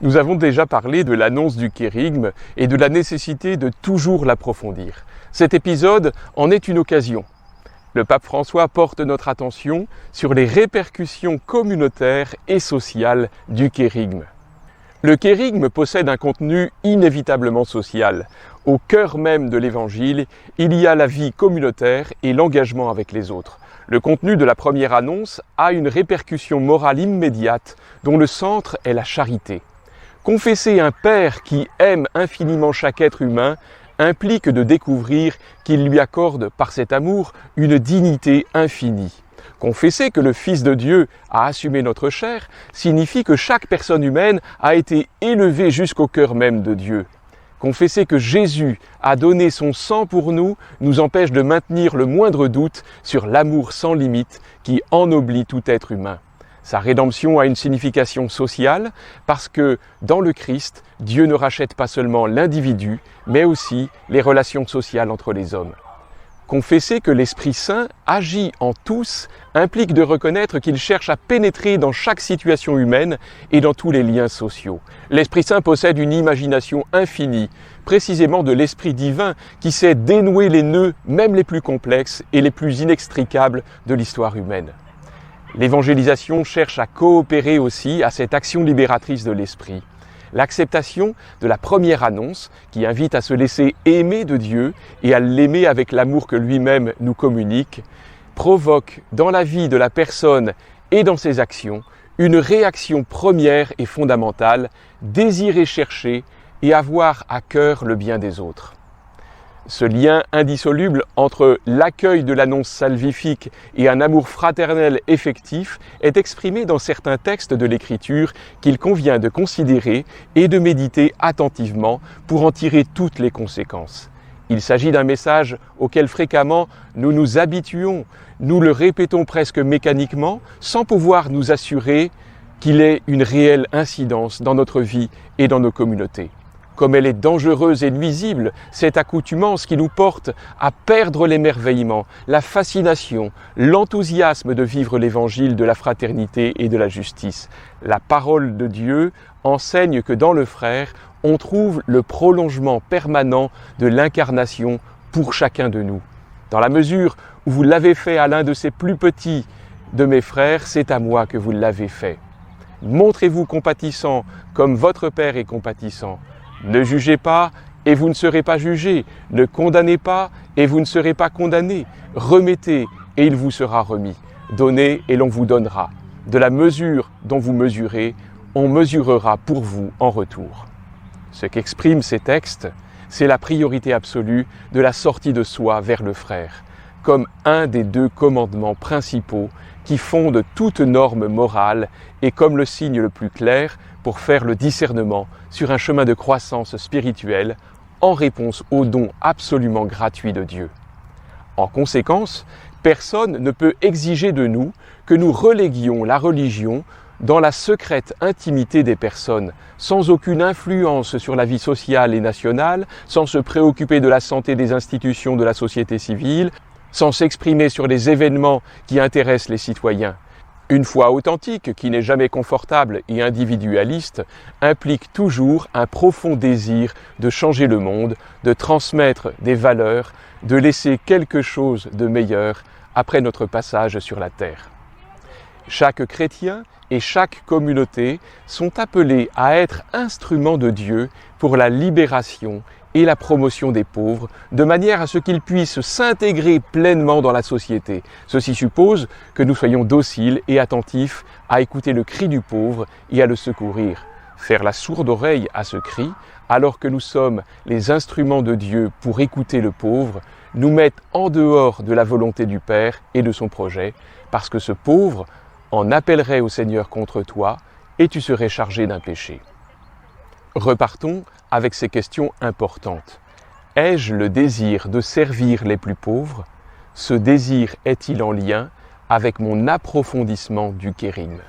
Nous avons déjà parlé de l'annonce du kérygme et de la nécessité de toujours l'approfondir. Cet épisode en est une occasion. Le pape François porte notre attention sur les répercussions communautaires et sociales du kérygme. Le kérygme possède un contenu inévitablement social. Au cœur même de l'Évangile, il y a la vie communautaire et l'engagement avec les autres. Le contenu de la première annonce a une répercussion morale immédiate dont le centre est la charité. Confesser un Père qui aime infiniment chaque être humain implique de découvrir qu'il lui accorde par cet amour une dignité infinie. Confesser que le Fils de Dieu a assumé notre chair signifie que chaque personne humaine a été élevée jusqu'au cœur même de Dieu. Confesser que Jésus a donné son sang pour nous empêche de maintenir le moindre doute sur l'amour sans limite qui ennoblit tout être humain. Sa rédemption a une signification sociale parce que dans le Christ, Dieu ne rachète pas seulement l'individu, mais aussi les relations sociales entre les hommes. Confesser que l'Esprit Saint agit en tous implique de reconnaître qu'il cherche à pénétrer dans chaque situation humaine et dans tous les liens sociaux. L'Esprit Saint possède une imagination infinie, précisément de l'Esprit divin qui sait dénouer les nœuds, même les plus complexes et les plus inextricables de l'histoire humaine. L'évangélisation cherche à coopérer aussi à cette action libératrice de l'Esprit. L'acceptation de la première annonce, qui invite à se laisser aimer de Dieu et à l'aimer avec l'amour que lui-même nous communique, provoque dans la vie de la personne et dans ses actions une réaction première et fondamentale, désirer chercher et avoir à cœur le bien des autres. Ce lien indissoluble entre l'accueil de l'annonce salvifique et un amour fraternel effectif est exprimé dans certains textes de l'Écriture qu'il convient de considérer et de méditer attentivement pour en tirer toutes les conséquences. Il s'agit d'un message auquel fréquemment nous nous habituons, nous le répétons presque mécaniquement, sans pouvoir nous assurer qu'il ait une réelle incidence dans notre vie et dans nos communautés. Comme elle est dangereuse et nuisible, cette accoutumance qui nous porte à perdre l'émerveillement, la fascination, l'enthousiasme de vivre l'évangile de la fraternité et de la justice. La parole de Dieu enseigne que dans le frère, on trouve le prolongement permanent de l'incarnation pour chacun de nous. Dans la mesure où vous l'avez fait à l'un de ces plus petits de mes frères, c'est à moi que vous l'avez fait. Montrez-vous compatissant comme votre Père est compatissant. Ne jugez pas et vous ne serez pas jugés. Ne condamnez pas et vous ne serez pas condamnés. Remettez et il vous sera remis. Donnez et l'on vous donnera. De la mesure dont vous mesurez, on mesurera pour vous en retour. Ce qu'expriment ces textes, c'est la priorité absolue de la sortie de soi vers le frère, comme un des deux commandements principaux qui fondent toute norme morale et comme le signe le plus clair pour faire le discernement sur un chemin de croissance spirituelle en réponse au don absolument gratuit de Dieu. En conséquence, personne ne peut exiger de nous que nous reléguions la religion dans la secrète intimité des personnes, sans aucune influence sur la vie sociale et nationale, sans se préoccuper de la santé des institutions de la société civile, sans s'exprimer sur les événements qui intéressent les citoyens. Une foi authentique, qui n'est jamais confortable et individualiste, implique toujours un profond désir de changer le monde, de transmettre des valeurs, de laisser quelque chose de meilleur après notre passage sur la terre. Chaque chrétien et chaque communauté sont appelés à être instruments de Dieu pour la libération et la promotion des pauvres, de manière à ce qu'ils puissent s'intégrer pleinement dans la société. Ceci suppose que nous soyons dociles et attentifs à écouter le cri du pauvre et à le secourir. Faire la sourde oreille à ce cri, alors que nous sommes les instruments de Dieu pour écouter le pauvre, nous met en dehors de la volonté du Père et de son projet, parce que ce pauvre en appellerait au Seigneur contre toi et tu serais chargé d'un péché. Repartons avec ces questions importantes. Ai-je le désir de servir les plus pauvres? Ce désir est-il en lien avec mon approfondissement du kérygme?